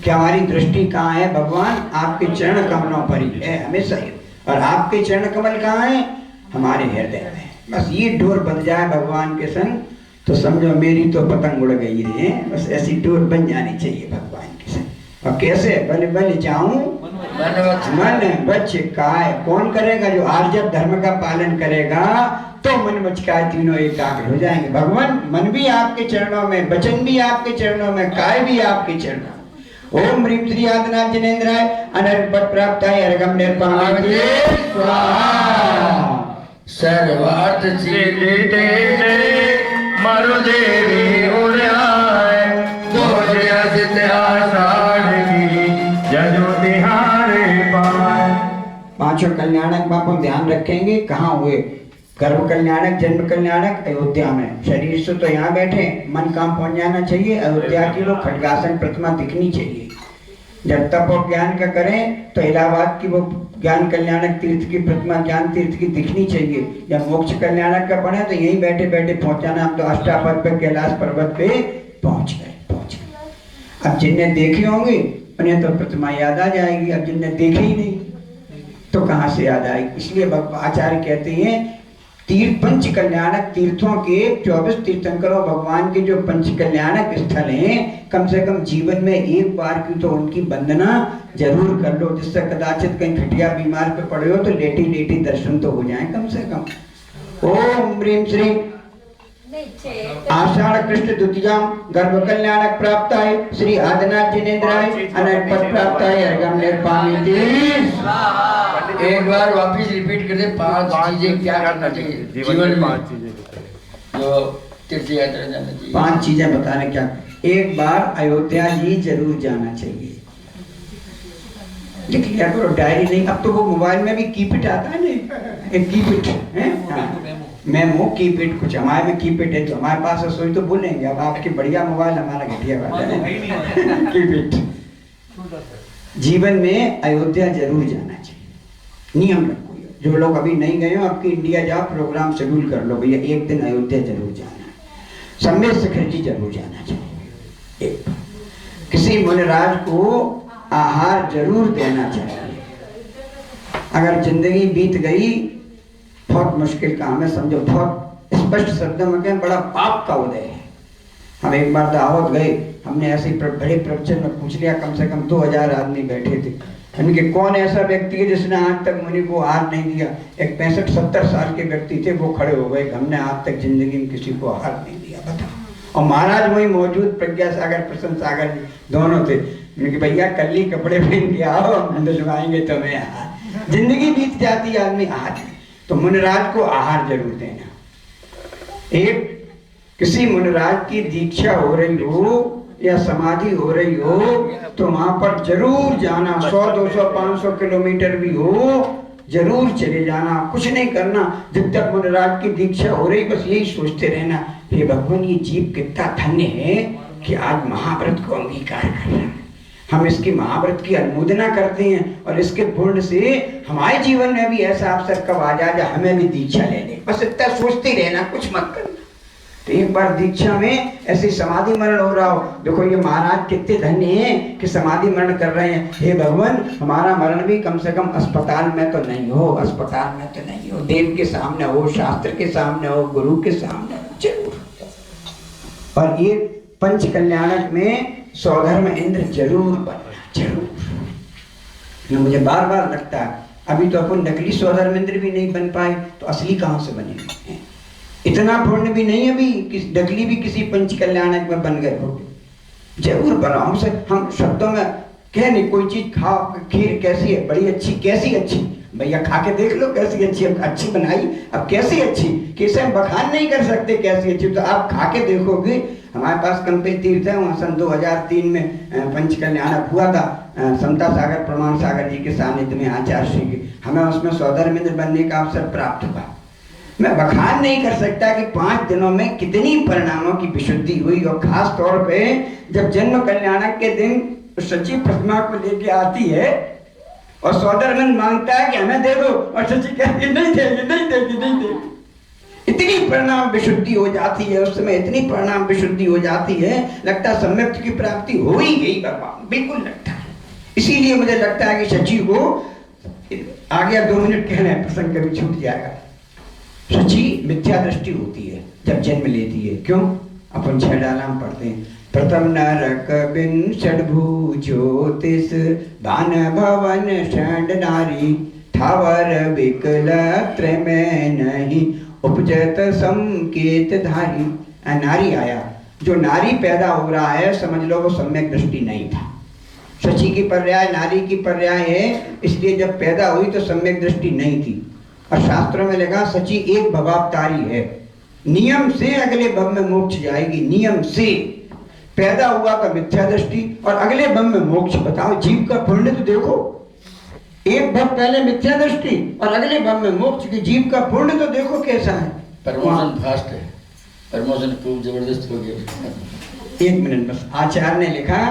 कि हमारी दृष्टि कहाँ है? भगवान आपके चरण कमलों पर ही है हमेशा ही। और आपके चरण कमल कहाँ है? हमारे हृदय में। बस ये डोर बन जाए भगवान के संग तो समझो मेरी तो पतंग उड़ गई रे। बस ऐसी डोर बन जानी चाहिए भगवान के संग। और कैसे? बल बल जाऊं मन बच काय। कौन करेगा? जो आर्जव धर्म का पालन करेगा तो मन मचकाए तीनों एकाग्र हो जाएंगे। भगवान मन भी आपके चरणों में, वचन भी आपके चरणों में, काय भी आपके चरणों में। ओम ह्रीं श्री आदिनाथ जिनेन्द्राय अनर्पट प्राप्ताय अर्घम निर्पणामि स्वाहा। सर्वार्थ सिद्धि मरुदेवी उड़ाए गोजया सिद्ध आषाढ़ की जजो तिहारे पाए। पांचों कल्याणक बापू ध्यान रखेंगे। कहाँ हुए? गर्भ कल्याणक, जन्म कल्याणक अयोध्या में। शरीर से तो यहाँ बैठे, मन कहाँ पहुंच जाना चाहिए? अयोध्या की लोग खड्गासन प्रतिमा दिखनी चाहिए। जब तप और ज्ञान का करें तो इलाहाबाद की वो ज्ञान कल्याणक तीर्थ की प्रतिमा ज्ञान तीर्थ की दिखनी चाहिए। जब मोक्ष कल्याणक का पढ़े तो यहीं बैठे बैठे पहुंचाना। हम तो अष्टापद पे कैलाश पर्वत पे पहुंच गए। अब जिनने देखे होंगे उन्हें तो प्रतिमा याद आ जाएगी। अब जिनने देखे ही नहीं तो कहाँ से याद आएगी? इसलिए आचार्य कहते हैं तीर्थ पंच कल्याणक तीर्थों के 24 तीर्थंकरों भगवान के जो पंच कल्याणक स्थल हैं, कम से कम जीवन में एक बार की तो उनकी वंदना जरूर कर लो, जिससे कदाचित कहीं खटिया बीमार पे पड़े हो तो लेटी लेटी दर्शन तो हो जाए कम से कम। ओम ह्रीं श्री आषाढ़ कृष्ण द्वितीयाम गर्भ कल्याणक प्राप्ताय श्री आदिनाथ जिनेन्द्राय अनर्पट प्राप्ताय अर्घम निर्पणामि। एक बार वापिस रिपीट कर दे। पांच चीजें क्या करना चाहिए जीवन में जो तीर्थ यात्रा जाना चाहिए? 5 चीजें बताने क्या। एक बार अयोध्या जी जरूर जाना चाहिए। लिख लिया करो, डायरी नहीं। अब तो वो मोबाइल में भी कीपिट आता है ना, एक कीपिट है, मेमो कीपिट। कुछ हमारे में कीपिट है तो हमारे पास रसोई तो बोलेंगे। अब आपके बढ़िया मोबाइल, हमारा घटिया वाला है कीपिट। जीवन में अयोध्या जरूर जाना चाहिए। नियम रखो। जो लोग अभी नहीं गए हो, आपकी इंडिया जाओ प्रोग्राम शेड्यूल कर लो, भैया एक दिन अयोध्या जरूर जाना है। सम्मेद शिखर जी जरूर जाना चाहिए। एक किसी मुनिराज को आहार जरूर देना चाहिए। अगर जिंदगी बीत गई, बहुत मुश्किल काम है, समझो। बहुत स्पष्ट शब्दों में कहें, बड़ा पाप का उदय है। हम एक बार दावत गए, हमने ऐसे बड़े प्रवचन में पूछ लिया, कम से कम 2000 आदमी बैठे थे। इनके कौन ऐसा व्यक्ति है जिसने आज तक मुनि को आहार नहीं दिया? एक 65-70 साल के व्यक्ति थे, वो खड़े हो गए, हमने आज तक जिंदगी में किसी को आहार नहीं दिया, बताओ। और महाराज वही मौजूद, प्रज्ञा सागर प्रसन्न सागर जी दोनों थे। उनके भैया कल्ली कपड़े पहन के आओ, हम दिलवाएंगे तुम्हें आहार। जिंदगी बीत जाती है, आदमी आहार। तो मुनिराज को आहार जरूर देना। एक किसी मुनिराज की दीक्षा हो रही हो या समाधि हो रही हो तो वहां पर जरूर जाना। 100, 200, 500 किलोमीटर भी हो, जरूर चले जाना। कुछ नहीं करना जब तक मुनिराज की दीक्षा हो रही, बस यही सोचते रहना, हे भगवान ये जीव कितना धन्य है कि आज महाव्रत को अंगीकार कर रहा है। हम इसकी महाव्रत की अनुमोदना करते हैं और इसके पुण्य से हमारे जीवन में भी ऐसा अवसर कब आ जाए हमें भी दीक्षा ले ले। बस इतना सोचते रहना, कुछ मत करना। तो एक बार दीक्षा में ऐसे समाधि मरण हो रहा हो, देखो ये महाराज कितने धन्य हैं कि समाधि मरण कर रहे हैं। हे भगवान हमारा मरण भी कम से कम अस्पताल में तो नहीं हो, अस्पताल में तो नहीं हो, देव के सामने हो, शास्त्र के सामने हो, गुरु के सामने हो, जरूर। और ये पंच कल्याणक में स्वधर्म इंद्र जरूर बनना, जरूर। मुझे बार बार लगता है अभी तो अपन नकली स्वधर्म इंद्र भी नहीं बन पाए तो असली कहाँ से बनेंगे? इतना पुण्य भी नहीं अभी कि नकली भी किसी पंच कल्याणक में बन गए हो। जरूर बनाओ। हमसे हम शब्दों में कह नहीं, कोई चीज खाओ, खीर कैसी है? बड़ी अच्छी। कैसी अच्छी? भैया खा के देख लो कैसी अच्छी। अच्छी बनाई, अब कैसी अच्छी? किसे हम बखान नहीं कर सकते कैसी अच्छी, तो आप खा के देखोगे। हमारे पास कंपे तीर्थ है, वहाँ सन 2003 में पंच कल्याणक हुआ था, समता सागर प्रमाण सागर जी के सानिध्य में आचार्य श्री के। हमें उसमें स्वधर्म इंद्र बनने का अवसर प्राप्त हुआ। मैं बखान नहीं कर सकता कि 5 दिनों में कितनी परिणामों की विशुद्धि हुई। और खास तौर पे जब जन्म कल्याणक के दिन सची प्रतिमा को लेके आती है और स्वधर्म मांगता है कि हमें दे दो, और सची कहती नहीं देगी, नहीं देगी, नहीं देगी। इतनी परिणाम विशुद्धि हो जाती है, उस समय इतनी परिणाम विशुद्धि हो जाती है, लगता है सम्यक की प्राप्ति हो ही गई भगवान, बिल्कुल लगता है। इसीलिए मुझे लगता है कि सची को आ गया 2 मिनट कहना है, प्रसंग कभी छूट जाएगा। सची मिथ्या दृष्टि होती है जब जन्म लेती है। क्यों? अपन 6 डालाम पढ़ते हैं। प्रथम नरक बिन षडभु ज्योतिष दान भवन षड नारी ठावर विकल त्रय नहीं उपजत संकेत धारी। नारी आया, जो नारी पैदा हो रहा है समझ लो वो सम्यक दृष्टि नहीं था। सची की पर्याय नारी की पर्याय है, इसलिए जब पैदा हुई तो सम्यक दृष्टि नहीं थी। और शास्त्रों में लिखा सची एक भवावतारी है, नियम से अगले भव में मोक्ष जाएगी। नियम से पैदा हुआ का मिथ्या दृष्टि और अगले भव में मोक्ष। बताओ जीव का पुण्य तो देखो, एक भव पहले मिथ्या दृष्टि और अगले भव में मोक्ष की। जीव का पुण्य तो देखो कैसा है। प्रमोशन फास्ट है, प्रमोशन खूब जबरदस्त हो गया। 1 मिनट बस। आचार्य ने लिखा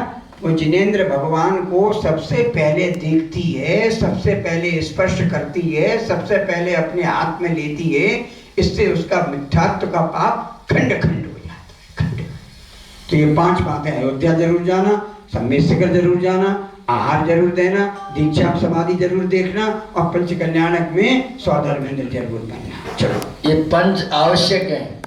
वो जिनेंद्र भगवान को सबसे पहले देखती है, सबसे पहले स्पर्श करती है, सबसे पहले अपने हाथ में लेती है। इससे उसका मिथ्यात्व का पाप खंड खंड हो जाता है, खंड। तो ये 5 बातें, अयोध्या जरूर जाना, सम्मेद शिखर जरूर जाना, आहार जरूर देना, दीक्षा समाधि जरूर देखना और पंच कल्याणक में 100 धर्मेंद्र जरूर बनना। चलो ये पंच आवश्यक है।